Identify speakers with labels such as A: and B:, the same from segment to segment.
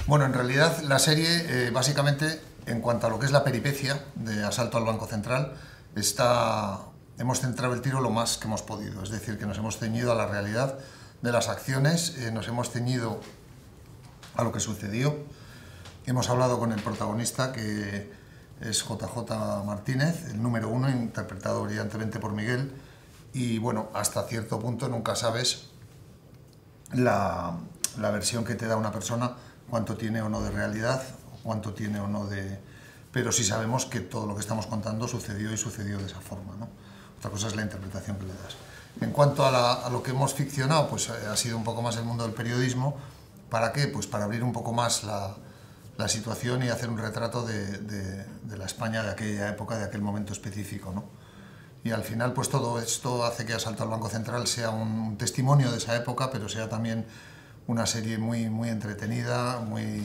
A: Bueno, en realidad la serie, básicamente, en cuanto a lo que es la peripecia de Asalto al Banco Central, hemos centrado el tiro lo más que hemos podido. Es decir, que nos hemos ceñido a la realidad de las acciones, nos hemos ceñido a lo que sucedió. Hemos hablado con el protagonista, que es JJ Martínez, el número uno, interpretado brillantemente por Miguel. Y bueno, hasta cierto punto nunca sabes la versión que te da una persona, cuánto tiene o no de realidad, cuánto tiene o no de... Pero sí sabemos que todo lo que estamos contando sucedió y sucedió de esa forma, ¿no? Otra cosa es la interpretación que le das. En cuanto a lo que hemos ficcionado, pues ha sido un poco más el mundo del periodismo. ¿Para qué? Pues para abrir un poco más la situación y hacer un retrato de la España de aquella época, de aquel momento específico, ¿no? Y al final, pues todo esto hace que Asalto al Banco Central sea un testimonio de esa época, pero sea también una serie muy, muy entretenida, muy,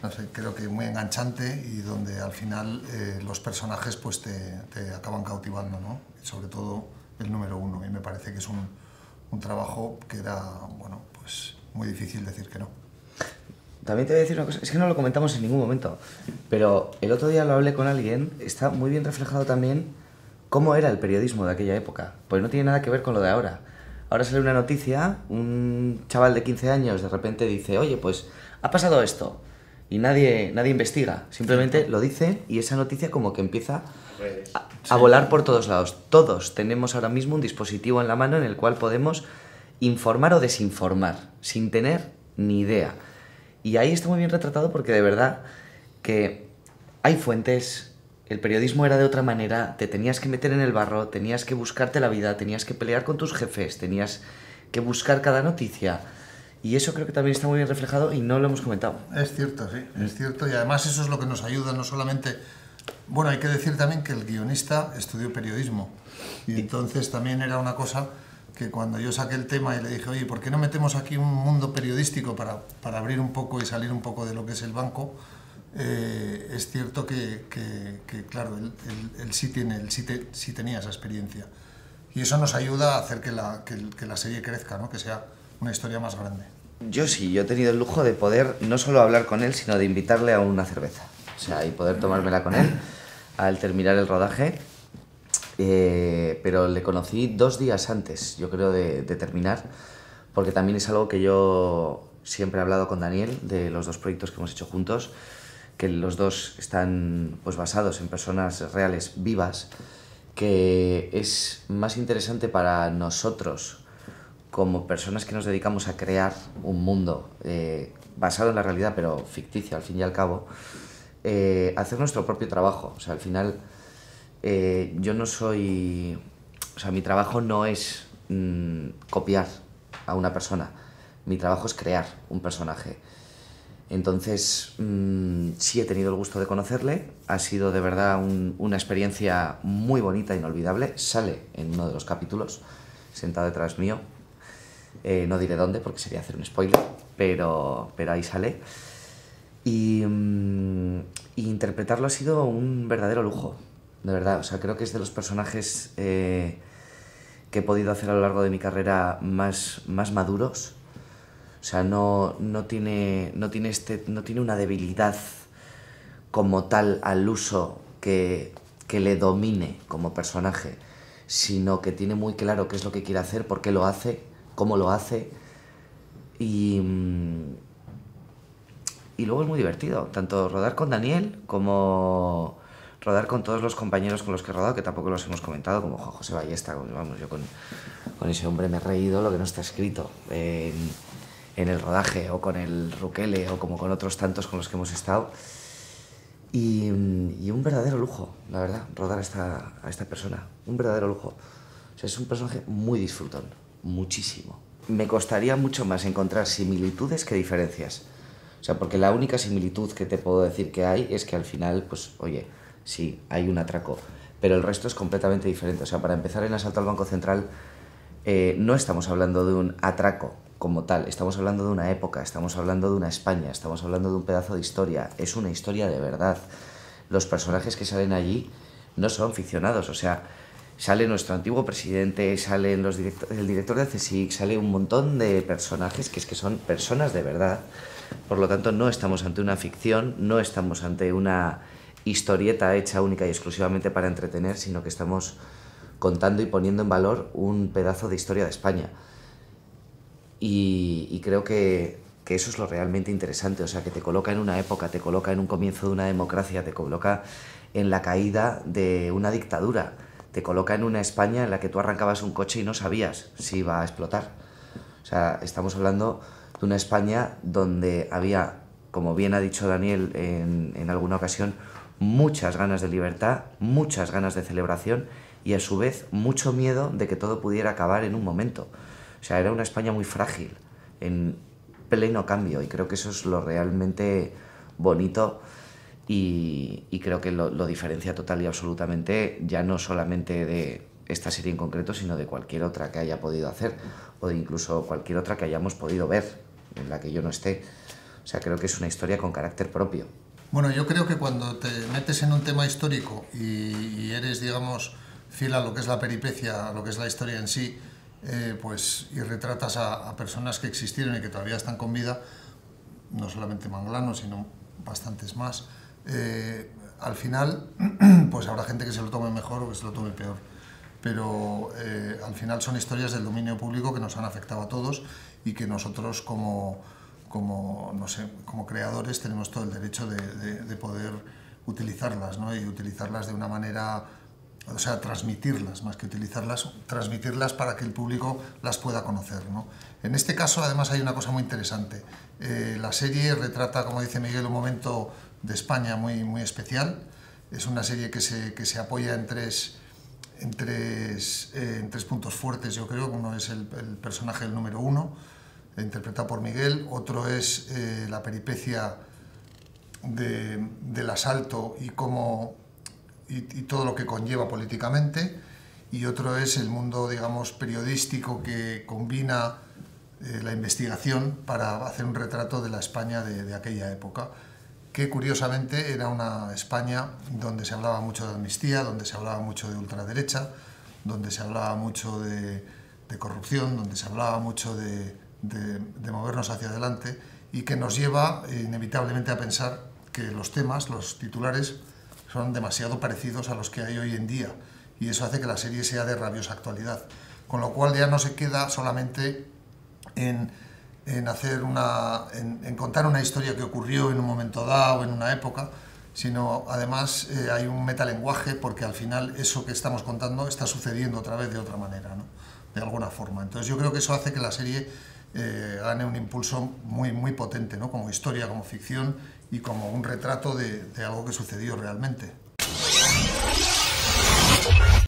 A: no sé, creo que muy enganchante, y donde al final los personajes pues te acaban cautivando, ¿no? Y sobre todo el número uno, y me parece que es un trabajo que era, bueno, pues muy difícil decir que no.
B: También te voy a decir una cosa, es que no lo comentamos en ningún momento, pero el otro día lo hablé con alguien, está muy bien reflejado también cómo era el periodismo de aquella época, pues no tiene nada que ver con lo de ahora. Ahora sale una noticia, un chaval de 15 años de repente dice, oye, pues ha pasado esto, y nadie investiga, simplemente lo dice, y esa noticia como que empieza a volar por todos lados. Todos tenemos ahora mismo un dispositivo en la mano en el cual podemos informar o desinformar, sin tener ni idea. Y ahí está muy bien retratado, porque de verdad que hay fuentes, el periodismo era de otra manera, te tenías que meter en el barro, tenías que buscarte la vida, tenías que pelear con tus jefes, tenías que buscar cada noticia. Y eso creo que también está muy bien reflejado y no lo hemos comentado.
A: Es cierto, sí, es cierto. Y además eso es lo que nos ayuda, no solamente... Bueno, hay que decir también que el guionista estudió periodismo. Y entonces también era una cosa que cuando yo saqué el tema y le dije, oye, ¿por qué no metemos aquí un mundo periodístico para abrir un poco y salir un poco de lo que es el banco? Es cierto que claro, él sí tenía esa experiencia. Y eso nos ayuda a hacer que la serie crezca, ¿no? Que sea una historia más grande.
B: Yo sí, yo he tenido el lujo de poder no solo hablar con él, sino de invitarle a una cerveza. O sea, y poder tomármela con él al terminar el rodaje. Pero le conocí 2 días antes, yo creo, de terminar, porque también es algo que yo siempre he hablado con Daniel, de los 2 proyectos que hemos hecho juntos, que los 2 están pues basados en personas reales, vivas, que es más interesante para nosotros, como personas que nos dedicamos a crear un mundo basado en la realidad, pero ficticio al fin y al cabo, hacer nuestro propio trabajo. O sea, al final yo no soy... O sea, mi trabajo no es copiar a una persona, mi trabajo es crear un personaje. Entonces, sí he tenido el gusto de conocerle, ha sido de verdad una experiencia muy bonita, inolvidable. Sale en uno de los capítulos, sentado detrás mío. No diré dónde porque sería hacer un spoiler, pero ahí sale. Y interpretarlo ha sido un verdadero lujo, de verdad. O sea, creo que es de los personajes que he podido hacer a lo largo de mi carrera más maduros. O sea, no tiene una debilidad como tal al uso que le domine como personaje, sino que tiene muy claro qué es lo que quiere hacer, por qué lo hace, cómo lo hace, y luego es muy divertido, tanto rodar con Daniel como rodar con todos los compañeros con los que he rodado, que tampoco los hemos comentado, como José Ballesta. Vamos, yo con ese hombre me he reído lo que no está escrito en el rodaje, o con el Rukele, o como con otros tantos con los que hemos estado. Y un verdadero lujo, la verdad, rodar a esta persona, un verdadero lujo. O sea, es un personaje muy disfrutón, muchísimo. Me costaría mucho más encontrar similitudes que diferencias. O sea, porque la única similitud que te puedo decir que hay es que al final, pues, oye, sí, hay un atraco, pero el resto es completamente diferente. O sea, para empezar, en Asalto al Banco Central no estamos hablando de un atraco como tal, estamos hablando de una época, estamos hablando de una España, estamos hablando de un pedazo de historia, es una historia de verdad. Los personajes que salen allí no son ficcionados, o sea, sale nuestro antiguo presidente, salen el director de CSIC, sale un montón de personajes que son personas de verdad, Por lo tanto, no estamos ante una ficción, no estamos ante una historieta hecha única y exclusivamente para entretener, sino que estamos contando y poniendo en valor un pedazo de historia de España. Y creo que eso es lo realmente interesante, o sea, que te coloca en una época, te coloca en un comienzo de una democracia, te coloca en la caída de una dictadura, te coloca en una España en la que tú arrancabas un coche y no sabías si iba a explotar. O sea, estamos hablando de una España donde había, como bien ha dicho Daniel en alguna ocasión, muchas ganas de libertad, muchas ganas de celebración y a su vez mucho miedo de que todo pudiera acabar en un momento. O sea, era una España muy frágil, en pleno cambio, y creo que eso es lo realmente bonito y creo que lo diferencia total y absolutamente, ya no solamente de esta serie en concreto, sino de cualquier otra que haya podido hacer, o de incluso cualquier otra que hayamos podido ver, en la que yo no esté. O sea, creo que es una historia con carácter propio.
A: Bueno, yo creo que cuando te metes en un tema histórico y eres, digamos, fiel a lo que es la peripecia, a lo que es la historia en sí, pues, y retratas a personas que existieron y que todavía están con vida, no solamente Manglano, sino bastantes más, al final, pues habrá gente que se lo tome mejor o que se lo tome peor. Pero al final son historias del dominio público que nos han afectado a todos y que nosotros como creadores tenemos todo el derecho de poder utilizarlas, ¿no? Y utilizarlas de una manera, o sea, transmitirlas, más que utilizarlas, transmitirlas para que el público las pueda conocer, ¿no? En este caso, además, hay una cosa muy interesante. La serie retrata, como dice Miguel, un momento de España muy, muy especial. Es una serie que se apoya en tres puntos fuertes, yo creo. Uno es el personaje del número 1, interpretado por Miguel. Otro es la peripecia del asalto y todo lo que conlleva políticamente. Y otro es el mundo, digamos, periodístico que combina la investigación para hacer un retrato de la España de aquella época, que curiosamente era una España donde se hablaba mucho de amnistía, donde se hablaba mucho de ultraderecha, donde se hablaba mucho de corrupción, donde se hablaba mucho de movernos hacia adelante, y que nos lleva inevitablemente a pensar que los temas, los titulares, son demasiado parecidos a los que hay hoy en día, y eso hace que la serie sea de rabiosa actualidad. Con lo cual ya no se queda solamente en contar una historia que ocurrió en un momento dado, en una época, sino además hay un metalenguaje, porque al final eso que estamos contando está sucediendo otra vez de otra manera, ¿no? De alguna forma. Entonces yo creo que eso hace que la serie gane un impulso muy, muy potente, ¿no? Como historia, como ficción y como un retrato de algo que sucedió realmente.